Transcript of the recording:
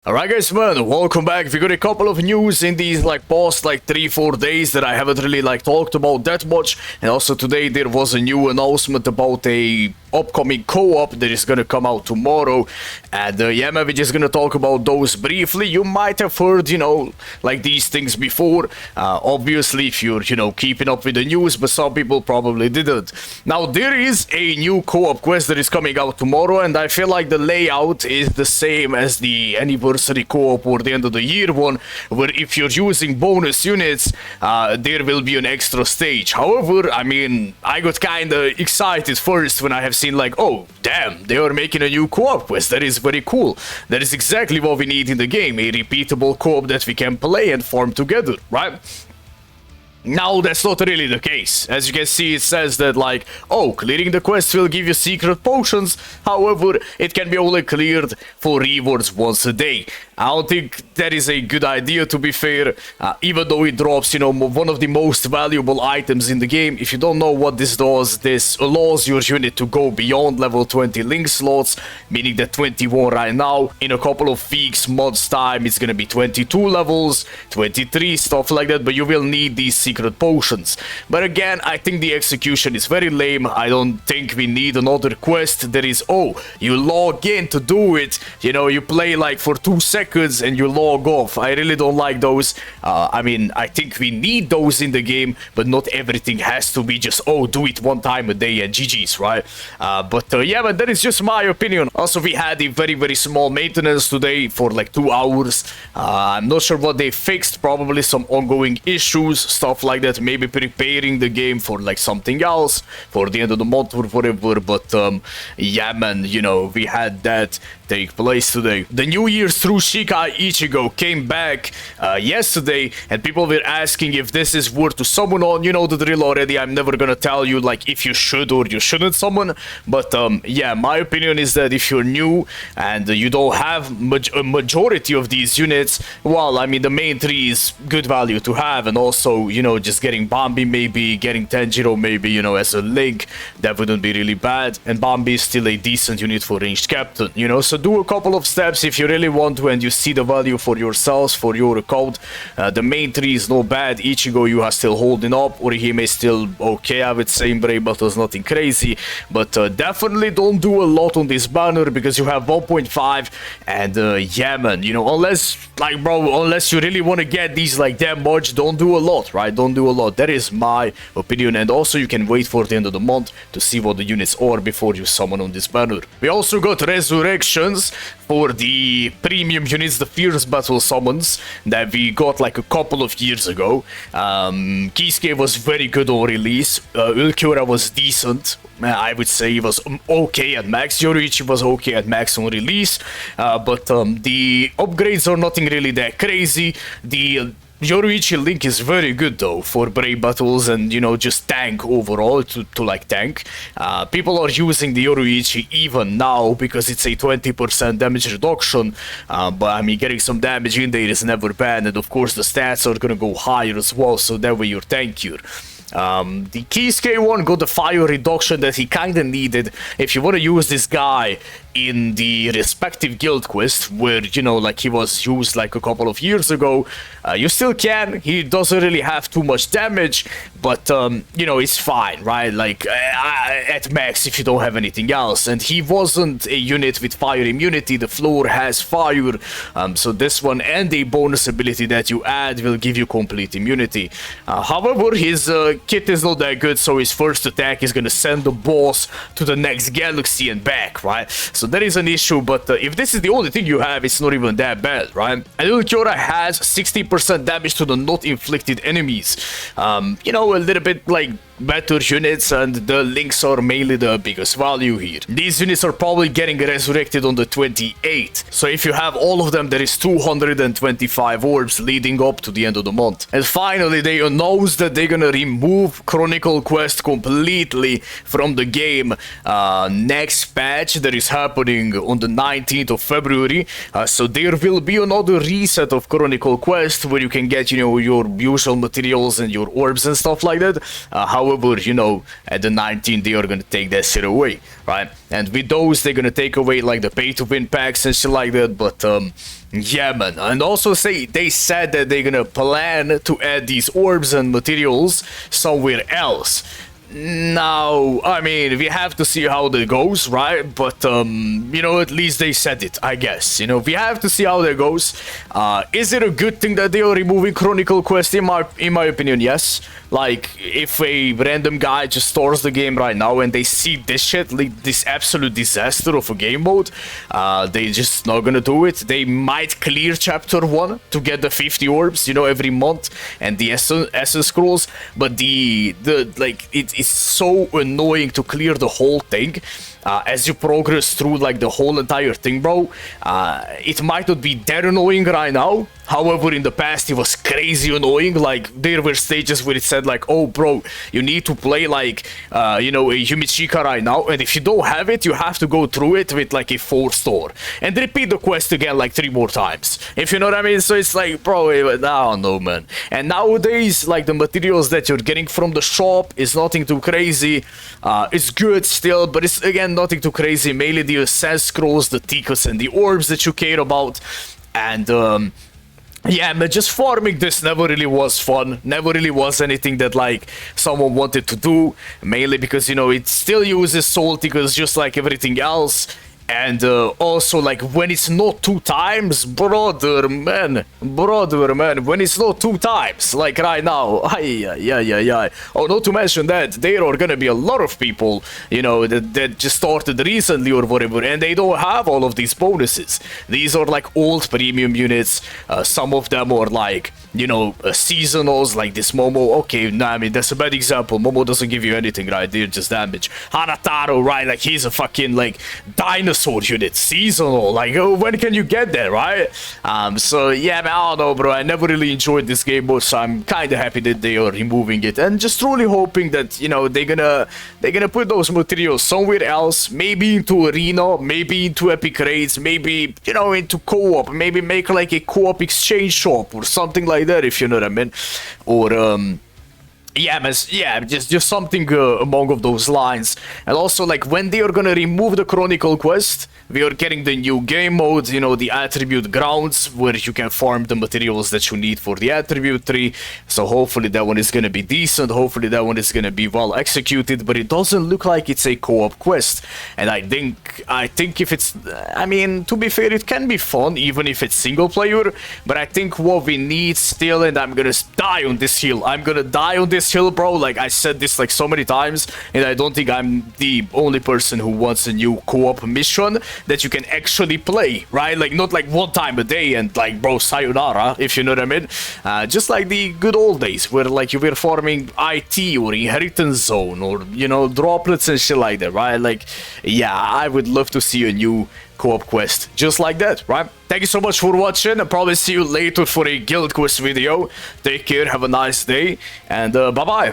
Alright guys, man, welcome back. We got a couple of news in these past 3-4 days that I haven't really talked about that much. And also today there was a new announcement about a upcoming co-op that is gonna come out tomorrow. And yeah man, we're just gonna talk about those briefly. You might have heard, these things before. Obviously if you're, keeping up with the news, but some people probably didn't. Now there is a new co-op quest that is coming out tomorrow, and I feel like the layout is the same as the anniversary co-op or the end of the year one, where if you're using bonus units, there will be an extra stage. However, I mean, I got kinda excited first when I have seen oh damn, they are making a new co-op quest. That is very cool. That is exactly what we need in the game, a repeatable co-op that we can play and farm together, right? Now, that's not really the case. As you can see, it says that oh, clearing the quest will give you secret potions. However, it can be only cleared for rewards once a day. I don't think that is a good idea, to be fair, even though it drops, one of the most valuable items in the game. If you don't know what this does, this allows your unit to go beyond level 20 link slots, meaning that 21 right now. In a couple of weeks, months time, it's gonna be 22 levels, 23, stuff like that, but you will need these secret potions. But again, I think the execution is very lame. I don't think we need another quest that is, oh, you log in to do it, you play for 2 seconds and you log off. I really don't like those. I mean, I think we need those in the game, but not everything has to be just, oh, do it one time a day and GG's, right? But yeah, man, that is just my opinion. Also, we had a very, very small maintenance today for 2 hours. I'm not sure what they fixed, probably some ongoing issues, stuff like that, maybe preparing the game for something else for the end of the month or whatever. But yeah, man, we had that take place today. The New Year's through Shikai Ichigo came back yesterday, and people were asking if this is worth to summon on. You know the drill already. I'm never gonna tell you if you should or you shouldn't summon, but yeah, my opinion is that if you're new and you don't have a majority of these units, well, I mean, the main 3 is good value to have, and also, just getting Bambi, maybe getting Tanjiro, maybe, as a link, that wouldn't be really bad. And Bambi is still a decent unit for ranged captain, so do a couple of steps if you really want to and you see the value for yourselves, for your account. The main 3 is not bad. Ichigo, you are still holding up. Orihime is still okay, I would say. Brave Battles, nothing crazy, but definitely don't do a lot on this banner because you have 1.5, and yeah, man, unless unless you really want to get these that much, don't do a lot, right? Don't do a lot. That is my opinion. And also you can wait for the end of the month to see what the units are before you summon on this banner. We also got resurrections for the premium units, the fierce battle summons that we got a couple of years ago. Kisuke was very good on release. Ulquiorra was decent. I would say he was okay at max. Yoruichi was okay at max on release, but the upgrades are nothing really that crazy. The Yoruichi link is very good though for brave battles and just tank overall, to tank. People are using the Yoruichi even now because it's a 20% damage reduction, but I mean, getting some damage in there is never bad, and of course the stats are gonna go higher as well, so that way you're tankier. The Kisuke one got the fire reduction that he kinda needed if you want to use this guy in the respective guild quest, where he was used a couple of years ago. You still can. He doesn't really have too much damage, but it's fine, right? At max if you don't have anything else. And he wasn't a unit with fire immunity. The floor has fire, so this one and the bonus ability that you add will give you complete immunity. However, his kit is not that good, so his first attack is gonna send the boss to the next galaxy and back, right? So that is an issue, but if this is the only thing you have, it's not even that bad, right? And Ulquiorra has 60% damage to the not inflicted enemies. A little bit better units, and the links are mainly the biggest value here. These units are probably getting resurrected on the 28th, so if you have all of them, there is 225 orbs leading up to the end of the month. And finally, they announced that they're gonna remove Chronicle quest completely from the game next patch that is happening on the 19th of February. So there will be another reset of Chronicle quest where you can get your usual materials and your orbs and stuff like that. However, However, you know, at the 19th, they are gonna take that shit away, right? And with those, they're gonna take away, like, the pay-to-win packs and shit like that, but, yeah, man. And also they said that they're gonna plan to add these orbs and materials somewhere else. Now, I mean, we have to see how that goes, right? But, you know, at least they said it, I guess. You know, we have to see how that goes. Is it a good thing that they are removing Chronicle Quest? In my opinion, yes. Like, if a random guy just stores the game right now and they see this shit, like this absolute disaster of a game mode, they just not gonna do it. They might clear chapter 1 to get the 50 orbs, you know, every month, and the essence scrolls, but it's so annoying to clear the whole thing. As you progress through, like, the whole entire thing, bro. It might not be that annoying right now. However, in the past, it was crazy annoying. Like, there were stages where it said, like, oh, bro, you need to play, like, you know, a Yumichika right now. And if you don't have it, you have to go through it with, like, a 4-star. And repeat the quest again, like, 3 more times. If you know what I mean? So it's like, bro, I don't know, man. And nowadays, like, the materials that you're getting from the shop is nothing too crazy. It's good still, but it's, again, nothing too crazy. Mainly the essence scrolls, the tickets, and the orbs that you care about. And, yeah, man, just farming this never really was fun. Never really was anything that, like, someone wanted to do. Mainly because, you know, it still uses soul tickets just like everything else. And also, like, when it's not 2 times, brother, man, when it's not 2 times, like right now, yeah. Oh, not to mention that there are gonna be a lot of people, you know, that just started recently or whatever, and they don't have all of these bonuses. These are, like, old premium units. Some of them are, like, you know, seasonals, like this Momo. Okay, nah, I mean, that's a bad example. Momo doesn't give you anything, right? They're just damage. Hanataro, right? Like, he's a fucking, like, dinosaur unit, seasonal. Like, oh, when can you get that, right? So yeah, man, I don't know, bro. I never really enjoyed this game mode, so I'm kind of happy that they are removing it, and just truly hoping that, you know, they're gonna put those materials somewhere else, maybe into arena, maybe into epic raids, maybe, you know, into co-op, maybe make like a co-op exchange shop or something like that, if you know what I mean, or yeah, man, yeah, just something among of those lines. And also, like, when they are gonna remove the Chronicle quest, we are getting the new game mode, you know, the attribute grounds, where you can farm the materials that you need for the attribute tree. So hopefully that one is gonna be decent, hopefully that one is gonna be well executed, but it doesn't look like it's a co-op quest. And I think if it's, I mean, to be fair, it can be fun, even if it's single player, but I think what we need still, and I'm gonna die on this hill, hill, bro. Like, I said this like so many times, and I don't think I'm the only person who wants a new co-op mission that you can actually play, right? Like, not like 1 time a day and, like, bro, sayonara, if you know what I mean. Just like the good old days where, like, you were farming IT or inheritance zone or, you know, droplets and shit like that, right? Like, yeah, I would love to see a new co-op quest just like that, right? Thank you so much for watching. I'll probably see you later for a guild quest video. Take care, have a nice day, and bye bye.